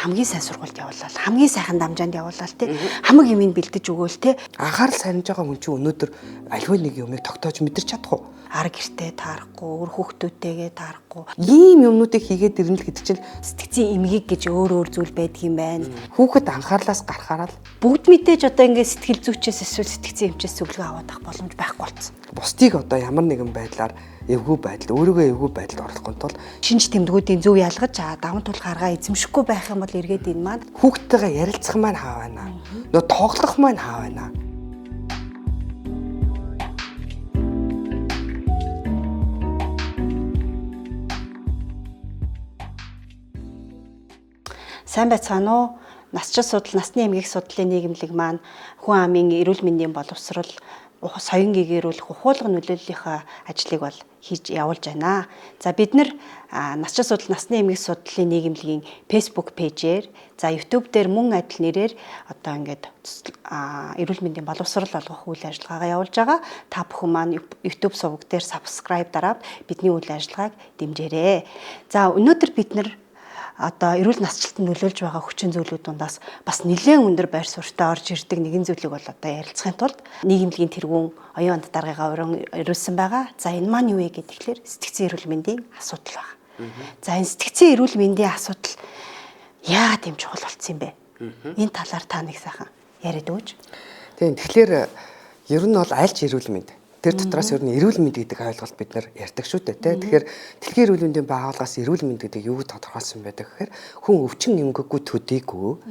хамгийн сайн сургуульд явуулаад хамгийн сайхан дамжаанд явуулаад тий хамаг юмыг бэлдэж өгөөл тий анхаарал сарниж байгаа хүн чинь өнөөдөр аливаа нэг юмыг тогтоож мэдэрч чадах уу? ар гэртээ таарахгүй, өр хүүхдүүдтэйгээ таарахгүй. Ийм юмнуудыг хийгээд ирнэ л гэдэг чинь Сэтгцийн эмгэг гэж өөр зүйл байдаг юм байна. хүүхэд анхаарлаас гарахаараа л Бүгд мэдээж одоо ингээд сэтгэл зүйчээс эсвэл сэтгцийн эмчээс зөвлөгөө аваад авах боломж байхгүй болсон. бусдыг одоо ямар нэгэн байдлаар эвгүй байдал, өөрийгөө эвгүй байдалд оруулахын тулд Шинж тэмдгүүдийн зөв ялгаж даван тул гаргаа эзэмшихгүй байх юм бол эргээд энэ маань хүүхдтэйгээ ярилцах маань хаа байна? Нөө тоглох маань хаа байна? сайн байцгаана уу? Насчин судал, насны эмгэг судлалын нийгэмлэг маань хүн амын эрүүл мэндийн боловсрол, соён гэгэрүүлэх, ухуулга нөлөөллийнхаа ажлыг бол хийж явуулж байна. За бид нар насчин судал, насны эмгэг судлалын нийгэмлэгийн Facebook пэйжээр, за YouTube дээр мөн адил нэрээр одоо ингээд эрүүл мэндийн боловсрол олгох үйл ажиллагаагаа явуулж байгаа. Та бүхэн маань YouTube суваг дээр subscribe дараад бидний үйл ажиллагааг дэмжээрэй. За өнөөдөр бид нар одоо эрүүл насжилтанд нөлөөлж байгаа хүчин зүйлүүд дундаас бас нэлээд өндөр байр суурьтай орж ирдэг нэгэн зүйлийг бол одоо ярилцахын тулд нийгэмлэгийн тэргүүн оюун амт даргыгаа өрөөсөн байгаа. За энэ маань юу вэ гэхээр сэтгцийн эрүүл мэндийн асуудал байна. За энэ сэтгцийн эрүүл мэндийн асуудал яагаад юм чухал болцсон юм бэ? Энэ талаар та нэг сайхан яриад өгөөч. Тийм. Тэгэхээр ер нь бол аль ч эрүүл мэнд тэр дотроос ер нь эрүүл мэнд гэдэг ойлголт бид нар ярьдаг шүү дээ. Тэгэхээр дэлхийн эрүүл мэндийн байгууллагаас эрүүл мэнд гэдэг юуг тодорхойлсон байдаг гэхээр хүн өвчин эмгэггүй төдийгүй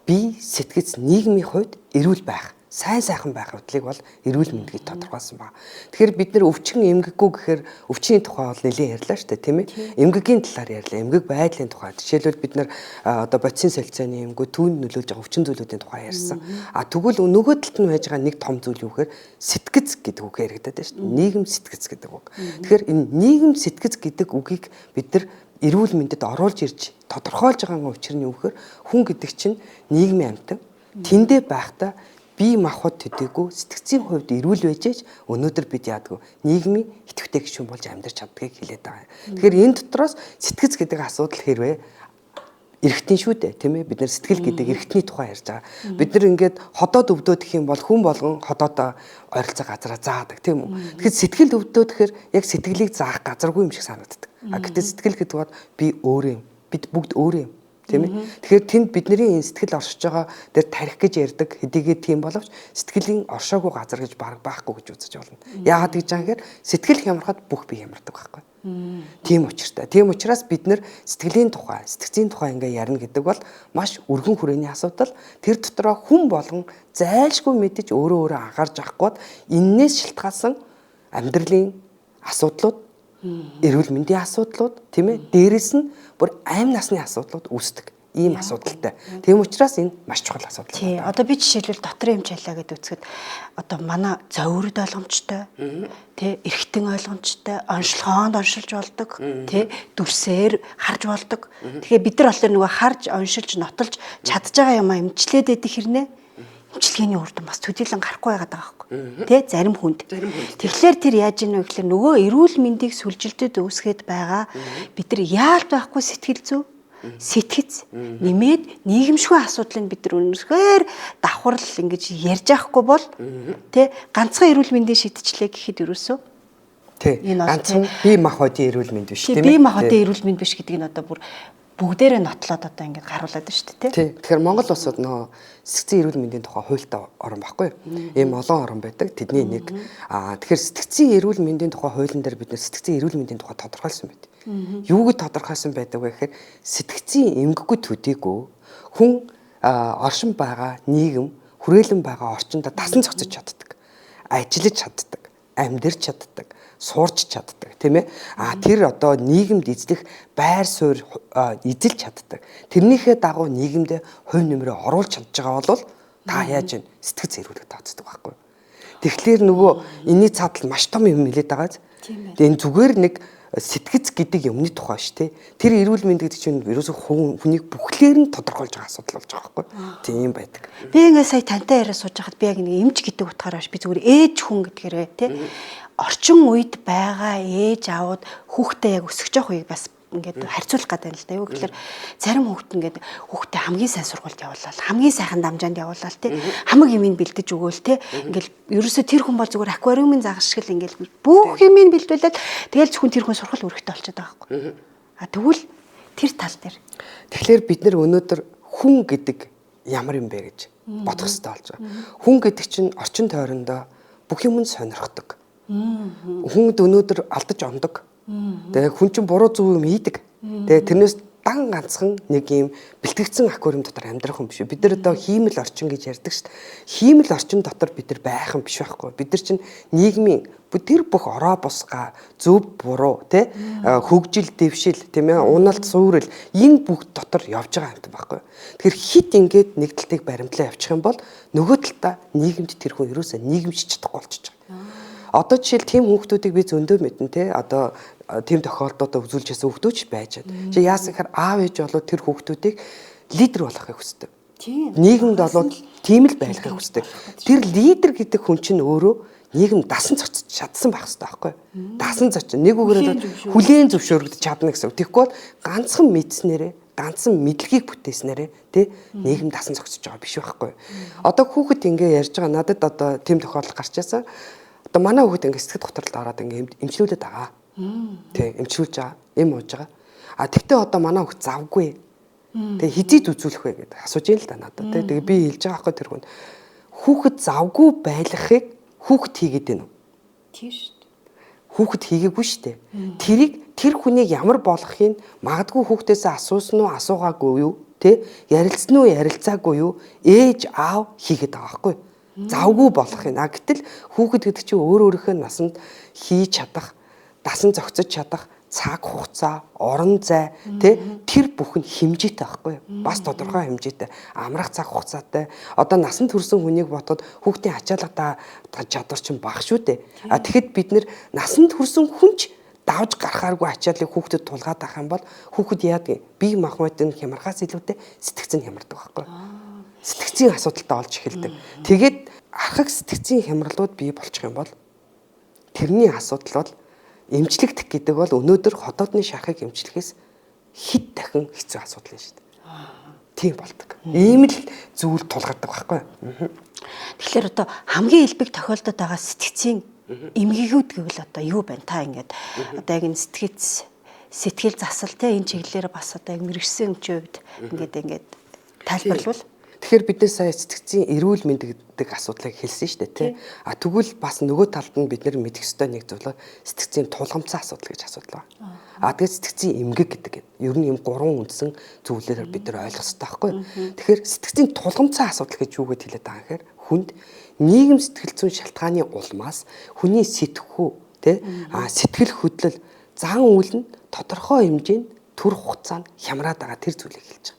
бие сэтгэц нийгмийн хувьд эрүүл байх, сайн сайхан байх явдлыг бол эрүүл мэнд гэж тодорхойлсон байна. Тэгэхээр бид нар өвчин эмгэггүй гэхээр өвчний тухай бол нэлээд ярьлаа шүү дээ, тийм ээ. Эмгэгийн талаар ярьлаа, эмгэг байдлын тухай. Жишээлбэл бид нар одоо бодисын солилцооны эмгэг түүнд нөлөөлж байгаа өвчин зүйлүүдийн тухай ярьсан. Тэгвэл нөгөө талд нь байж байгаа нэг том зүйл юу гэхээр сэтгэц гэдэг үг яригадаад байна шүү дээ. Нийгэм сэтгэц гэдэг үг. Тэгэхээр энэ нийгэм сэтгэц гэдэг үгийг бид нар эрүүл мэндэд оруулж ирж тодорхойлж байгаа учир нь юу гэхээр хүн гэдэг чинь нийгмийн амьтан. Тэндээ байхдаа бие махбод төдийгүй сэтгцийн хувьд эрүүл байжээч өнөөдөр бид яадаг нийгмийн идэвхтэй гишүүн болж амьдарч чаддгийг хэлээд байгаа. Тэгэхээр энэ дотроос сэтгэц гэдэг асуудал хэрвээ эргэтийн шүү дээ, тийм ээ. Бид нар сэтгэл гэдэг эргэтний тухай ярьж байгаа. Бид нар ингээд ходоод өвдөөд гэх юм бол хүн болгон ходоод ойролцоо газараа заадаг, тийм үү. Тэгэхээр сэтгэл өвдөөд гэхээр яг сэтгэлийг заах газаргүй юм шиг санагддаг. Гэтэл сэтгэл гэдэг бол би өөрөө юм. Бид бүгд өөрөө юм. Тийм ээ. Тэгэхээр тэнд бидний сэтгэл оршиж байгаа дээр тарих гэж ярьдаг хэдийгээр тийм боловч сэтгэлийн оршоогүй газар гэж баг байхгүй гэж үзэж болно. Яагаад гэж байгаа гэхээр сэтгэл хямрахад бүх бие хямардаг байхгүй. Тийм учиртай. Тийм учраас бид нэр сэтгэлийн тухай, сэтгцийн тухай ингээ ярина гэдэг бол маш өргөн хүрээний асуудал. Тэр дотроо хүн болгон зайлшгүй мэдэж өөрөө анхаарч авахгүй энээс шалтгаалсан амьдралын асуудлууд, эрүүл мэндийн асуудлууд, тийм ээ. Дээрэс нь бүр амь насны асуудлууд үүсдэг. Ийм асуудалтай. Тийм учраас энэ маш чухал асуудал. Тий. Одоо би жишээлбэл дотрын эмч айлаа гэдээ үзэхэд одоо манай зовирд ойлгомжтой, тий, эргэтэн ойлгомжтой, онцлогоонд оншилж болдог, тий, дүрсээр харж болдог. Тэгэхээр бид нар болохоор нөгөө харж, оншилж, нотолж чадж байгаа юм эмчлээд идэх хэрнээ эмчилгээний үр дүн бас төдийлөн гарахгүй байгаад байгаа байхгүй. Тэ зарим хүнд. Тэгэхээр тэр яаж ийнө вэ гэхээр нөгөө эрүүл мэндийг сүлжилтэд үүсгээд байгаа бид нар яалт байхгүй сэтгэл зүй сэтгэц нэмээд нийгэмшгүй асуудлыг бид нар үнэхээр давхарл ингэж ярьж байхгүй бол тэ ганцхан эрүүл мэндийн шийдчлээ гэхэд юусоо тий ганцхан бие махбодын эрүүл мэнд биш тийм ээ бие махбодын эрүүл мэнд биш гэдгийг нь одоо бүр бүгдээрээ нотлоод одоо ингэж харуулад байна шүү дээ тий. Тэгэхээр Монгол улсад нөө сэтгцийн эрүүл мэндийн тухай хуультай орон баггүй юу? Ийм олон орон байдаг. Тэдний нэг тэгэхээр сэтгцийн эрүүл мэндийн тухай хуулийн дээр бид сэтгцийн эрүүл мэндийн тухай тодорхойлсон байдаг. Юуг тодорхойлсон байдаг вэ гэхээр сэтгцийн эмгэггүй төдийгүй хүн оршин байгаа нийгэм хүрээлэн байгаа орчиндөө тасан цогцож чаддаг. Ажиллаж чаддаг. Амьдарч чаддаг. Суурч чаддаг, тийм ээ. Тэр одоо нийгэмд эзлэх байр суурь эзэлж чаддаг. Тэрнийхээ дагуу нийгэмд хувь нэмрээ оруулж чадж байгаа бол та яаж вэ? Сэтгэц эрүүлэг тооцдог байхгүй. Тэгэхээр нөгөө энэний цаатал маш том юм хэлээд байгаа. Тэгээ энэ зүгээр нэг сэтгэц гэдэг юмны тухай ш тэ. Тэр эрүүл мэнд гэдэг чинь ерөөсөө хүнийг бүхлээр нь тодорхойлж байгаа асуудал болж байгаа байхгүй. Тийм байдаг. Би ингээ сая тантай яриа сууж байхад би яг нэг эмч гэдэг утгаараа би зүгээр ээж хүн гэдгээрээ тэ орчин үед байгаа ээж аауд хүүхдээ яг өсөж явах үеийг бас ингээд харьцуулах гэдэг л да. Юу гэхээр зарим хүүхэд ингээд хүүхдээ хамгийн сайн сургуульд явуулаад хамгийн сайхан дамжаанд явуулаад тий хамаг юмыг бэлдэж өгөөл тий ингээд ерөөсөө тэр хүн бол зүгээр аквариумын загас шиг л ингээд бүх юмыг бэлдүүлээд тэгэл зөвхөн тэр хүн сургал өргөтэй болчиход байгаа байхгүй. Тэгвэл тэр тал дээр. Тэгэхээр бид нэр өнөөдөр хүн гэдэг ямар юм бэ гэж бодох хэрэгтэй болж байгаа. Хүн гэдэг чинь орчин тойрондоо бүх юмд сонирхдаг. Хүнд өнөөдөр алдаж ондог. Тэгээ хүн чинь буруу зөв юм хийдэг. Тэгээ тэрнээс дан ганцхан нэг юм бэлтгэгдсэн аквариум дотор амьдрах юм биш үү? Бид нар одоо хиймэл орчин гэж ярьдаг шүү дээ. Хиймэл орчин дотор бид нар байх юм биш байхгүй. Бид нар чинь нийгмийн тэр бүх ороо бусгаа зөв буруу тий хөгжил дэвшил тийм ээ уналт суурил энэ бүх дотор явж байгаа юм байхгүй. Тэгэхээр хит ингээд нэг талтыг баримтлаа явчих юм бол нөгөө талтаа нийгэмд тэр хүн ерөөсөө нийгэмшиж чадахгүй болчихж байгаа. Одоо жишээл тийм хүүхдүүдийг би зөндөө мэднэ тий одоо тийм тохиолдолд үзүүлж ясан хүүхдүүд байж байна. Чи яасан гэхээр аав ээж болоод тэр хүүхдүүдийг лидер болгохыг хүсдэг. Нийгэмд болоод тийм л байлгахыг хүсдэг. Тэр лидер гэдэг хүн чинь өөрөө нийгэм дасан зочиж чадсан байх хэрэгтэй байхгүй юу? Дасан зочин нэг үгээр хүлээн зөвшөөрөгдөж чадна гэсэн. Тэгэхгүй бол ганцхан мэдснээрээ ганцхан мэдлэгийг бүтээснээрээ тий нийгэм дасан зогсож байгаа биш байхгүй юу? Одоо хүүхэд ингээ ярьж байгаа надад одоо тийм тохиолдол гарч ирсэн. Одоо манай хүүхэд ингээ сэтгэл готролд ороод ингээ эмчлүүлээд байгаа. Тий эмчилж байгаа юм ууж байгаа. Тэгтээ одоо манай хүүхэд завгүй. Тэгээ хизээд үзүүлэх вэ гэдээ асууж юм л да надад тий. Тэгээ би хэлж байгаа байхгүй тэр хүн. Хүүхэд завгүй байлгахыг хүүхэд хийгээд байна уу? Тийм шүү дээ. Хүүхэд хийгээгүй шүү дээ. Тэрийг тэр хүнийг ямар болгохыг магадгүй хүүхдээсээ асуусан уу асуугаагүй юу? Тэ ярилцсан уу ярилцаагүй юу? Ээж аав хийгээд байгаа байхгүй юу? Завгүй болох юм. Гэтэл хүүхэд гэдэг чинь өөр өөрийнхөө насанд хийж чадах, дасан зохицож чадах цаг хугацаа, орон зай тэр бүхэн хэмжээтэй байхгүй юу? Бас тодорхой хэмжээтэй. Амрах цаг хугацаатай. Одоо насанд хүрсэн хүнийг бодоход хүүхдийн ачаалга чадвар чинь бага шүү дээ. Тэгэхэд бид нэр насанд хүрсэн хүнч давж гарахааргүй ачааллыг хүүхдэд тулгаад авах юм бол хүүхэд яадаг? Бие махбодын хямрахаас илүүтэй сэтгцэн хямардаг байхгүй юу? Сэтгцийн асуудалтай олж эхэлдэг. Тэгээд архаг сэтгцийн хямралууд бий болчих юм бол тэрний асуудал бол эмчлэгдэх гэдэг бол өнөөдөр ходоодны шахыг эмчлэхээс хэд дахин хэцүү асуудал юм шүү дээ. Тийм болдог. Ийм л зүйл тулгардаг байхгүй юу? Тэгэхээр одоо хамгийн элбэг тохиолдод байгаа сэтгцийн эмгэгүүд гэвэл одоо юу байна? Та ингээд одоо яг энэ сэтгэл засал те энэ чиглэлээр бас одоо яг мэрэгсэн өмчийн хувьд ингээд тайлбарлавал. Тэгэхээр бид нар сая сэтгцийн эрүүл мэнд гэдэг асуудлыг хэлсэн шүү дээ тий. Тэгвэл бас нөгөө талд нь бид нар мэдэх ёстой нэг зүйл сэтгцийн тулгамцсан асуудал гэж асуудал байна. Тэгээд сэтгцийн эмгэг гэдэг ер нь юм гурван үндсэн зүйлээр бид нар ойлгох ёстой байхгүй. Тэгэхээр сэтгцийн тулгамцсан асуудал гэж юу гэж хэлээд байгаа юм гэхээр хүнд нийгэм сэтгэл зүйн шалтгааны улмаас хүний сэтгхүү тий сэтгэл хөдлөл зан үйл нь тодорхой хэмжээнд төр хугацаанд хямраад байгаа тэр зүйлийг хэлж байгаа.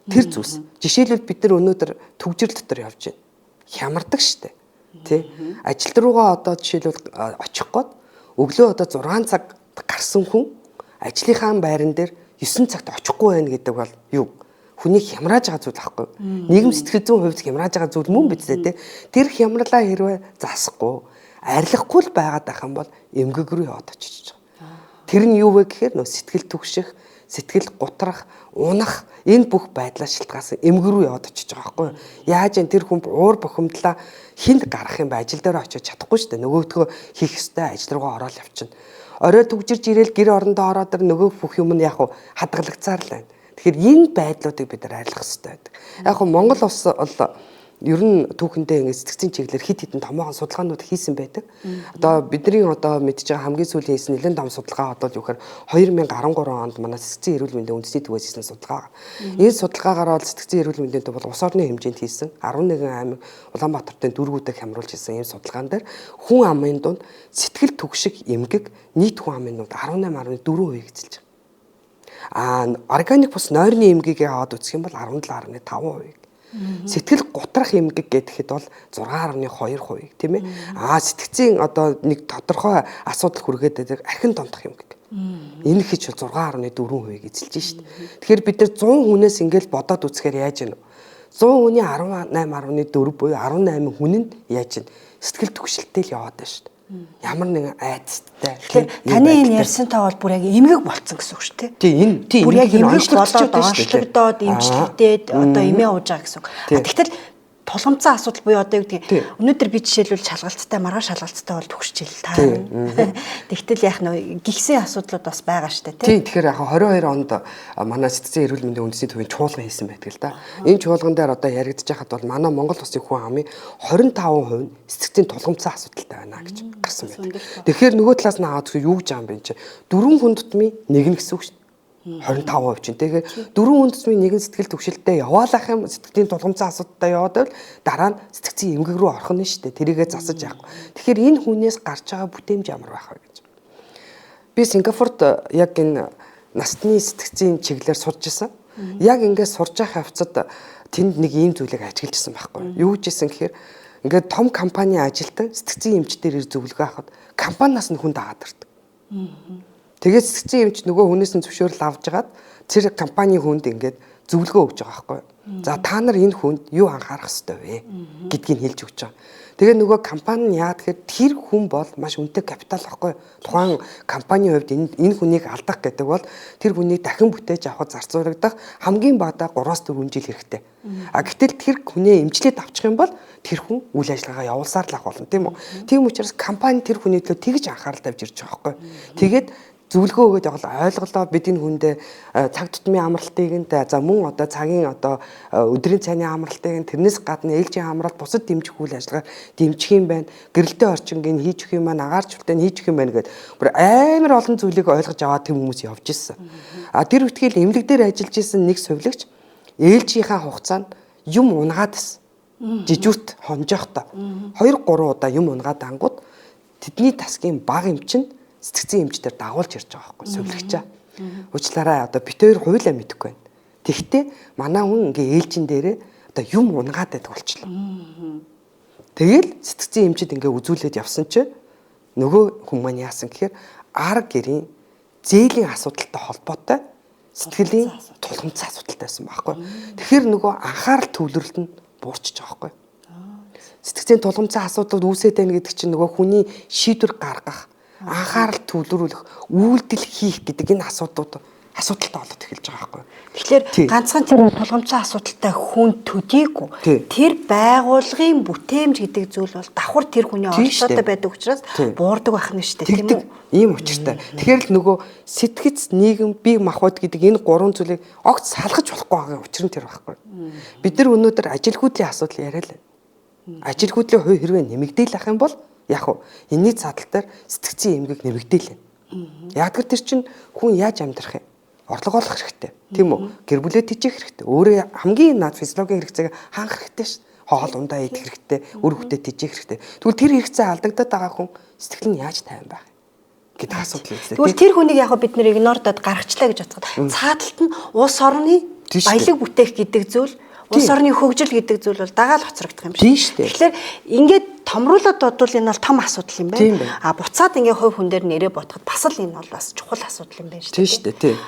Тэр зүйлс. Жишээлбэл бид нар өнөөдөр төгжрөл дотор явж байна. Хямардаг штэ. Тэ? Ажил руугаа одоо жишээлбэл очих гээд өглөө одоо 6 цаг гарсан хүн ажлынхаа байран дээр 9 цагт очихгүй байх гэдэг бол юу? Хүний хямрааж байгаа зүйл аахгүй. Нийгэм сэтгэл зүйн хувьд хямрааж байгаа зүйл мөн биз дээ, тэ? Тэр хямралаа хэрвээ засахгүй, арилахгүй л байгаад байх юм бол эмгэг рүү яваад очиж байгаа. Тэр нь юу вэ гэхээр нөө сэтгэл түгших, сэтгэл гутрах, унах энэ бүх байдлаас шалтгаалсан эмгэг рүү яваад очиж байгаа байхгүй юу? Яаж энэ тэр хүн уур бухимдлаа хинд гарах юм бэ? Ажил дээр очиж чадахгүй шүү дээ. Нөгөөдгөө хийх ёстой ажил руугаа ороод явчихна. Орой төгжирж ирээл гэр орондоо ороод ир нөгөө бүх юм нь яг хадгалагцаар л байна. Тэгэхээр энэ байдлуудыг бид нар арилгах ёстой байдаг. Яг Монгол улс бол ер нь түүхэндээ ингэ сэтгцийн чиглэлээр хит хитэн томоохон судалгаанууд хийсэн байдаг. Одоо бидний одоо мэдж байгаа хамгийн сүүлийн хийсэн нэлээд том судалгаа одоо юу гэхээр 2013 онд манай сэтгцийн эрүүл мэндийн үндэсний төвөөс хийсэн судалгаа. Энэ судалгаагаар бол сэтгцийн эрүүл мэндийн төв бол улс орны хэмжээнд хийсэн 11 аймаг Улаанбаатарын дүүргүүдийг хямруулж хийсэн энэ судалгаан дээр хүн амын дунд сэтгэл түгших эмгэг нийт хүн амын дунд 18.4% эзэлж байгаа. Органик бус нойрны эмгэгийг аваад үзэх юм бол 17.5%. Сэтгэл гутрах эмгэг гэхэд бол 6.2%, тийм ээ. Сэтгцийн одоо нэг тодорхой асуудал хүргээд байдаг архин дондох эмгэг. Энэ их ч 6.4% эзэлж шít. Тэгэхээр бид нар 100 хүнээс ингээл бодоод үзэхээр яаж гэнэ? 100 хүний 18.4 буюу 18 хүн нь яаж гэнэ? Сэтгэл түгшилтэй л яваад байна шít. Ямар нэгэн айцтай. Тэгэхээр таны энэ ярьсантай бол бүр яг эмгэг болцсон гэсэн үг шүү дээ. Тийм бүр яг эмгэг онцлогдчиход болоод онцлогдоод эмчлэгдээд одоо эмээ ууж байгаа гэсэн үг. Тэгтэл тулгамцсан асуудал буюу одоо юу гэдгийг өнөөдөр би жишээлбэл шалгалттай маргааш шалгалттай бол төгсчихэл та. Тэгтэл яг нөө гихсэн асуудлууд бас байгаа штэ тий. Тийм тэгэхээр яг 22 онд манай сэтгцэн эрүүл мэндийн үндэсний төвийн чуулган хийсэн байдаг л да. Энэ чуулган дээр одоо яригдж байхад бол манай Монгол улсын хүн амын 25% сэтгцэн тулгамцсан асуудалтай байна гэж гарсан байдаг. Тэгэхээр нөгөө талаас нь аваад юу гэж байгаа юм бэ чи 4 хүн тутмын нэг нь гэсэн үг шүү. 25% чинь. Тэгэхээр 4 хүн тутмын нэгэн сэтгэл төвшөлтөд яваалах юм сэтгэлийн тулгамцсан асуудалтай яваад байвал дараа нь сэтгцэн эмгэг рүү орох нь шүү дээ. Тэрийгээ засаж явахгүй. Тэгэхээр энэ хүнээс гарч байгаа бүтээмж ямар байх вэ гэж. Би Сингапурт яг энэ насны сэтгцийн чиглэлээр сурч ирсэн. Яг ингээд сурж байх хавцад тэнд нэг ийм зүйлийг ажиглажсэн байхгүй. Юу гэжсэн гэхээр ингээд том компани ажилтан сэтгцийн эмчдэр зөвлөгөө авахад компаниас нь хүн дагаад ирдэг. Тэгээд сэтгцэн эмч нөгөө хүнээс нь зөвшөөрөл авч жагаад тэр компани хүнд ингээд зөвлөгөө өгж байгаа байхгүй. За та нар энэ хүнд юу анхаарах ёстой вэ гэдгийг хэлж өгч байгаа. Тэгээ нөгөө компани нь яа тэгэхээр тэр хүн бол маш үнэтэй капитал байхгүй. Тухайн компанийн хувьд энэ хүнийг алдах гэдэг бол тэр хүнийг дахин бүтээж авахд зарцуулагдах хамгийн бага 3-4 жил хэрэгтэй. А гэтэл тэр хүнээ эмчлээд авчих юм бол тэр хүн үйл ажиллагаа явуулсаар л ах болно тийм үү. Тийм учраас компани тэр хүний төлөө тэгж анхаарал тавьж ирж байгаа байхгүй. Тэгээд зөвлөгөө өгөөд явал ойлголоо бид энэ хүндээ цаг тутмын амралтыг нь за мөн одоо цагийн одоо өдрийн цайны амралтыг нь тэрнээс гадна ээлжийн амралт бусад дэмжих үйл ажиллагаа дэмжих юм байна. Гэрэлтэй орчингийн хийж өгөх юм байна, агаарч хүртэл хийж өгөх юм байна гэдэг бүр амар олон зүйлийг ойлгож аваад тэм хүмүүс явж ирсэн. А тэр үтгэл эмнэлэг дээр ажиллаж исэн нэг сувилагч ээлжийнхаа хугацаанд юм унгаад байсан. Жижүүрт хонжоохтой 2-3 удаа юм унгаад ангууд тэдний тасгийн баг эмчин сэтгцэн эмчдэр дагуулж ирж байгаа байхгүй сувилагчаа. Уучлаарай одоо бит хоёр хуйлаа мэдэхгүй байна. Тэгтээ манай хүн ингээ ээлжин дээрээ одоо юм унгаад байдаг болчихлоо. Тэгэл сэтгцэн эмчд ингээ үзүүлээд явсан чинь нөгөө хүн маань яасан гэхээр арга гэрийн зээлийн асуудалтай холбоотой сэтгэлийн тулгамдсан асуудалтай байсан байхгүй. Тэгэхээр нөгөө анхаарал төвлөрөлт нь буурчих байгаа байхгүй. Сэтгцэн тулгамдсан асуудал үүсээд байна гэдэг чинь нөгөө хүний шийдвэр гаргах анхаарал төвлөрүүлэх, үйлдэл хийх гэдэг энэ асуудалтай болоод эхэлж байгаа байхгүй. Тэгэхээр ганцхан тэр тулгамдсан асуудалтай хүн төдийгүй тэр байгууллагын бүтээмж гэдэг зүйл бол давхар тэр хүний оролцоотой байдаг учраас буурдаг байх нь шүү дээ, тийм үү? Ийм учиртай. Тэгэхээр л нөгөө сэтгэц, нийгэм, бие махбод гэдэг энэ гурван зүйлийг огт салгаж болохгүй байгаа учир нь тэр байхгүй. Бид нар өнөөдөр ажил хөдлийн асуудал яриа л. Ажил хөдлийн хувь хэрвээ нэмэгдээл ах юм бол яг уу энэний цаатал дээр сэтгцэн эмгэг нэмэгдээл. Ягдгэр тэр чинь хүн яаж амьдрах юм? Орлого олох хэрэгтэй. Тийм үү? Гэр бүлээ тэжээх хэрэгтэй. Өөрөө хамгийн наад физиологийн хэрэгцээг хангах хэрэгтэй шүү дээ. Хоол ундаа идэх хэрэгтэй, үр хөвгтөө тэжээх хэрэгтэй. Тэгвэл тэр хэрэгцээ алдагдаад байгаа хүн сэтгэл нь яаж тайван байх гэдэг асуудал үүслээ. Тэгвэл тэр хүнийг яг бид нэр игнордод гаргачлаа гэж бодоход цааталт нь улс орны баялаг бүтээх гэдэг зүйл, улс орны хөгжил гэдэг зүйл бол дагаал хоцрогдох юм шиг. Тэгэхээр ингээд томруулаад бодвол энэ бол том асуудал юм байна. А буцаад ингээ хувь хүн дээр нэрээ бодоход бас л энэ бол бас чухал асуудал юм байна шүү дээ. Тийм.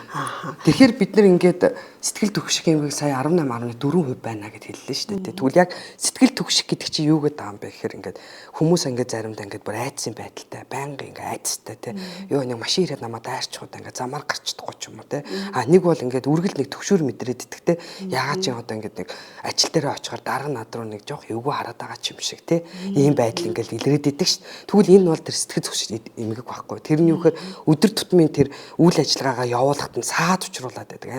Тэгэхээр бид нар ингээд сэтгэл түгших эмгэг сая 18.4% байна гэд хэллээ шүү дээ. Тэгвэл яг сэтгэл түгших гэдэг чинь юу гэдэг юм бэ гэхээр ингээд хүмүүс ингээд заримдаа ингээд бүр айдсан байдалтай, байнга ингээд айдстай тий. Йоо нэг машин ирээд намайг дайрчихудаа ингээд замаар гарчдаггүй ч юм уу тий. А нэг бол ингээд үргэлж нэг төгшөр мэдрээд идэх тий. Яагаад ч одоо ингээд нэг ажил дээр очихоор дарга над руу нэг жоох эвгүй хараад байгаа ч юм шиг тий. Байдал ингээл илрээд идэг ш. Тэгвэл энэ бол тэр сэтгэл зүйч эмгэг байхгүй. Тэр нь юу гэхээр өдөр тутмын тэр үйл ажиллагаагаа явуулахад нь саад учруулад байдаг.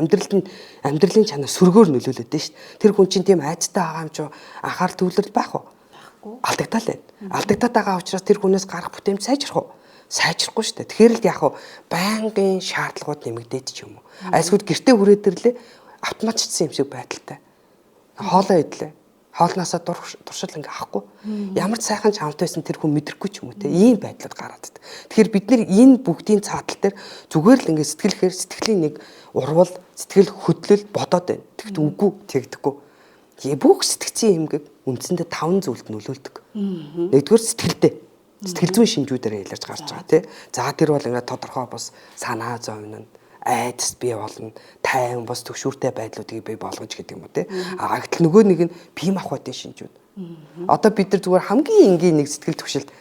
Амьдралын чанар сөргөөр нөлөөлөд ш. Тэр хүн чинь тийм айцтай байгаа юм чи анхаарал төвлөрөл байх уу? Алдагдал байна. Алдагдаад байгаа учраас тэр хүнээс гарах бүтээмж сайжрах уу? Сайжрахгүй шүү дээ. Тэгэхээр л яг уу байнгын шаардлагууд нэмэгдээд ч юм уу. Айсгууд гэртээ хүрээд ирлээ автоматчдсан юм шиг байдалтай. Хоолоо идлээ. Хоолноосоо туршил ингээ авахгүй. Ямар ч сайхан ч хамт байсан тэр хүн мэдрэхгүй ч юм уу те. Ийм байдлууд гараад байдаг. Тэгэхээр бид нэр энэ бүгдийн цаатал дээр зүгээр л ингээ сэтгэлхээр сэтгэлийн нэг урвал, сэтгэл хөдлөл бодоод байна. Тэгт үгүй тэгдэхгүй. Бүх сэтгцэн эмгэг үндсэндээ 5 зүйлд нөлөөлдөг. Нэгдүгээр сэтгэлдээ. Сэтгэл зүйн шинжүүдээр яларч гарч байгаа те. За тэр бол ингээ тодорхой бос санаа зовно. Айдас бий болно, тайван бос төгшүүртэй байдлуудыг бий болгож гэдэг юм уу те. А гэтэл нөгөө нэг нь бие махбодын шинжүүд. Одоо бид нар зүгээр хамгийн энгийн нэг сэтгэл төвшөлт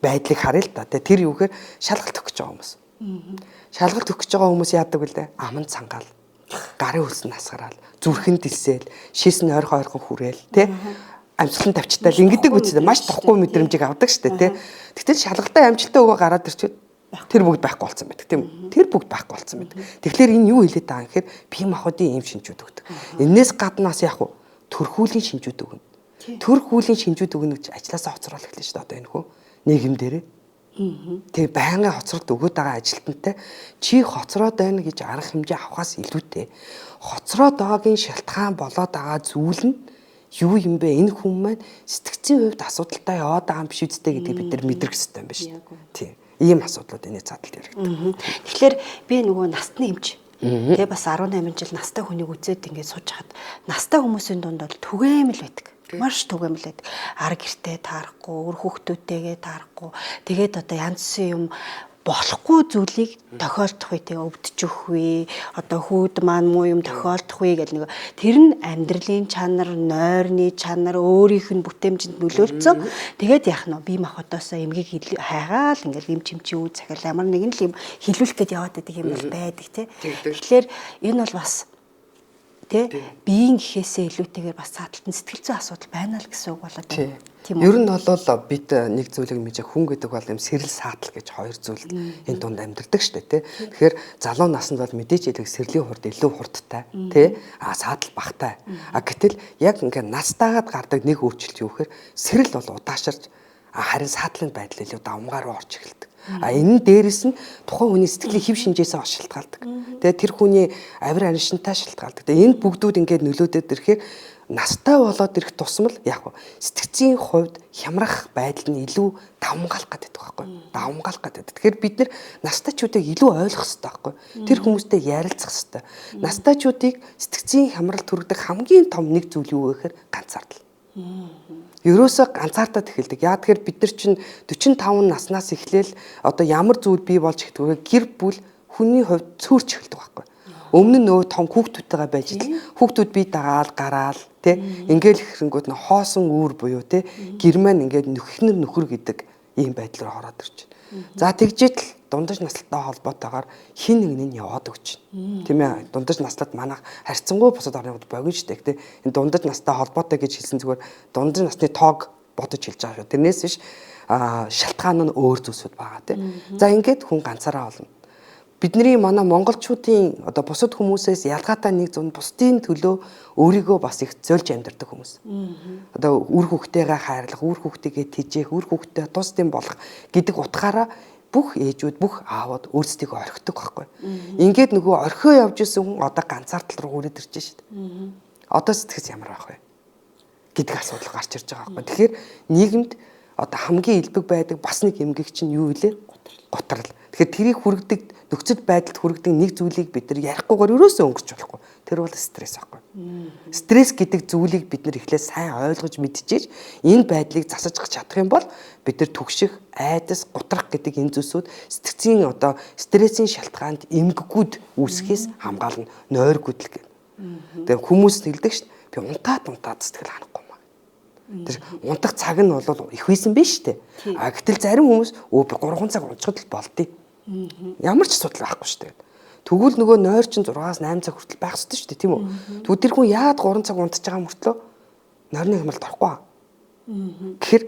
байдлыг харъя л да. Тэр юу гэхээр шалгалт өгч байгаа хүмүүс. Шалгалт өгч байгаа хүмүүс яадаг вэ? Аман цангаал, гарын хөлс насгараал, зүрхэн дэлсээл, шис нь ойрхон хүрээл, тэ амжилтанд тавьчтал ингэдэг үстэй маш тухгүй мэдрэмжийг авдаг штэ, тэ. Тэгтэл шалгалтаа амжилттай өгөө гараад ирчихэд тэр бүгд байхгүй болсон байдаг тийм үү? Тэр бүгд байхгүй болсон байдаг. Тэгэхээр энэ юу хэлээд байгаа юм гэхээр бие махбодын ийм шинжүүд өгдөг. Энээс гаднаас яг уу төрхүүлийн шинжүүд өгнө. Төрхүүлийн шинжүүд өгнө гэж ажилласаа хоцрол эхэлнэ шүү дээ одоо энэ хүү нийгэм дээрээ. Тэгээ байнгын хоцролт өгöd байгаа ажилтнтай чи хоцроод байна гэж арга хэмжээ авахаас илүүтэй хоцроод байгаагийн шалтгаан болоод байгаа зүйл нь юу юм бэ? Энэ хүн маань сэтгцийн хувьд асуудалтай яваад байгаа юм биш үстэй гэдгийг бид нар мэдрэх хэрэгтэй юм байна шүү дээ. Тийм. Ийм асуудлууд энэ цаадалд яригддаг. Тэгэхээр би нөгөө насны эмч тэгээ бас 18 жил настай хүнийг үзээд ингээд сууж хаад настай хүмүүсийн дунд бол түгээмэл байдаг. Маш түгээмэл байдаг. Ар гэртээ таарахгүй, өр хүүхдүүдтэйгээ таарахгүй. Тэгээд одоо янз бүрийн юм болохгүй зүйлийг тохиолдох үе тэгээ өвдөж өгөх үе одоо хүүд маань муу юм тохиолдох үе гэл нэг тэр нь амьдралын чанар, нойрны чанар өөрийнх нь бүтээмжинд нөлөөлцөн тэгээд яах нь бие махбодоосоо эмгийг хайгаал ингээл эм чимчи үе цагаал ямар нэгэн л юм хилүүлэх гээд яваад байдаг юм бол байдаг тий. Тэгэхээр энэ бол бас тий биеийн гэхээсээ илүүтэйгээр бас цааталт нь сэтгэл зүйн асуудал байна л гэсэн үг болоод байна. Ер нь бол бид нэг зүйлийг мэдээ хүн гэдэг бол юм сэрэл саатал гэж хоёр зүйл энэ дунд амьдэрдэг шүү дээ тий. Тэгэхээр залуу наснд бол мэдээж хэлэх сэрлийн хурд илүү хурдтай тий саатал багтай. Гэтэл яг ингээд настайгаад гардаг нэг өөрчлөлт юу гэхээр сэрэл бол удаашарч харин саатлын байдал илүү давмгаар руу орж эхэлдэг. Энэ дээрээс нь тухайн хүний сэтгэлийн хэв шинжээсээ шалтгаалдаг. Тэгээ тэр хүний авир аншинтай шалтгаалдаг. Энэ бүгдүүд ингээд нөлөөдөд ирэхээр настай болоод ирэх тусмал яг сэтгцийн хувьд хямрах байдал нь илүү давмгаалах гэдэг байхгүй. Давмгаалах гэдэг. Тэгэхээр бид нар настайчуудыг илүү ойлгох хэрэгтэй байхгүй. Тэр хүмүүстэй ярилцах хэрэгтэй. Настайчуудыг сэтгцийн хямрал төрөгдөг хамгийн том нэг зүйл юу вэ гэхээр ганцаардал. Ерөөсөө ганцаардаад эхэлдэг. Яа тэгэхээр бид нар чинь 45 наснаас эхлээл одоо ямар зүйл бий болж эхэлдэг вэ? Гэр бүл хүний хувьд цөөрч эхэлдэг байхгүй. Өмнө нь нөгөө том хүүхдүүдтэйгээ байж идэл хүүхдүүд бие дагаал гараал тий ингээл хэрэнгүүд нь хоосон үүр буюу тий гэр маань ингээд нөхнөр нөхөр гэдэг ийм байдал руу ороод ирж байна. За тэгжээтэл дундаж наслтай холбоотойгоор хин нэг нь яваад өгч байна. Тийм ээ дундаж наслаад манайх харьцангуй бусад орнууд богино штэ тий энэ дундаж настай холбоотой гэж хэлсэн зүгээр дундаж насны тоог бодож хэлж байгаа шүү. Тэрнээс биш шалтгаан нь өөр зүйлсүүд байгаа тий. За ингээд хүн ганцаараа болно. Бидний манай монголчуудын одоо бусад хүмүүсээс ялгаатай нэг зүйл бусдын төлөө өөрийгөө бас их зөөлж амьдардаг хүмүүс. Одоо үр хүүхдтэйгээ хайрлах, үр хүүхдтэйгээ тэжээх, үр хүүхдтэй тусдын болох гэдэг утгаараа бүх ээжүүд, бүх аавууд өөрсдийгөө орхидог байхгүй. Ингээд нөгөө орхио явж исэн хүн одоо ганцаардал руу хүрээд ирж шít. Одоо сэтгэц ямар байх вэ? Гэдэг асуудал гарч ирж байгаа байхгүй. Тэгэхээр нийгэмд одоо хамгийн элбэг байдаг бас нэг эмгэг чинь юу вэ? Готрал. Тэгэхээр тэрийг хүргэдэг нөхцөл байдалд хүргэдэг нэг зүйлийг бид нар ярихгүйгээр өрөөсөө өнгөрч болохгүй. Тэр бол стресс аахгүй. Стресс гэдэг зүйлийг бид нар эхлээд сайн ойлгож мэдчихэж энэ байдлыг засаж чадах юм бол бид нар түгших, айдас, гутрах гэдэг энэ зүйлсүүд сэтгцийн одоо стрессийн шалтгаанд эмгэгүүд үүсгэхээс хамгаална. Нойр гүдэл гэх. Тэгээ хүмүүс хэлдэг шүү дээ. Би унтаад сэтгэл ханахгүй маа. Тэр унтах цаг нь бол их байсан биш үү? Гэтэл зарим хүмүүс өө би 3 цаг унтчиход л болдъё. Ямар ч асуудал байхгүй шүү дээ. Тэгвэл нөгөө нойр чинь 6-аас 8 цаг хүртэл байх ёстой шүү дээ, тийм үү? Тэгвэл тэр хүн яад 3 цаг унтаж байгаа мөртлөө нойрны хямралд орохгүй. Тэгэхээр